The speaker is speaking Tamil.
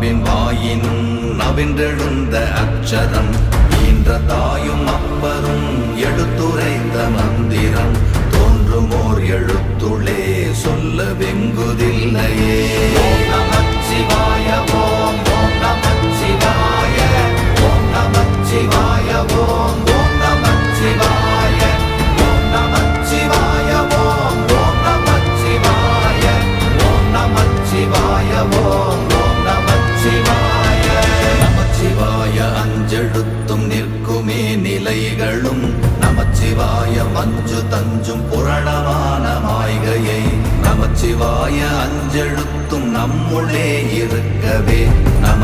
நாவின் வாயினும் நவின்றெழுந்த அக்ஷரம் ஈன்ற தாயும் அப்பரும் எடுத்துரைத்த மந்திரம் தோன்றுமோர் எழுத்துளே சொல்ல வெங்குதில்லையே. ஓம் நமச்சிவாய ஓம் ஓம் நமச்சிவாய ஓம் நமச்சிவாய ஓம் ஓம் நமச்சிவாய ஓம் நமச்சிவாய ஓம் ஓம் நமச்சிவாய ஓம் நமச்சிவாய ஓம் ஓம் நமச்சிவாய. நமச்சிவாய அஞ்செழுத்தும் நிற்குமே நிலைகளும் நமச்சிவாய மஞ்சு தஞ்சும் புரணமான மாய்கையை நமச்சிவாய அஞ்செழுத்தும் நம்முள்ளே இருக்கவே நம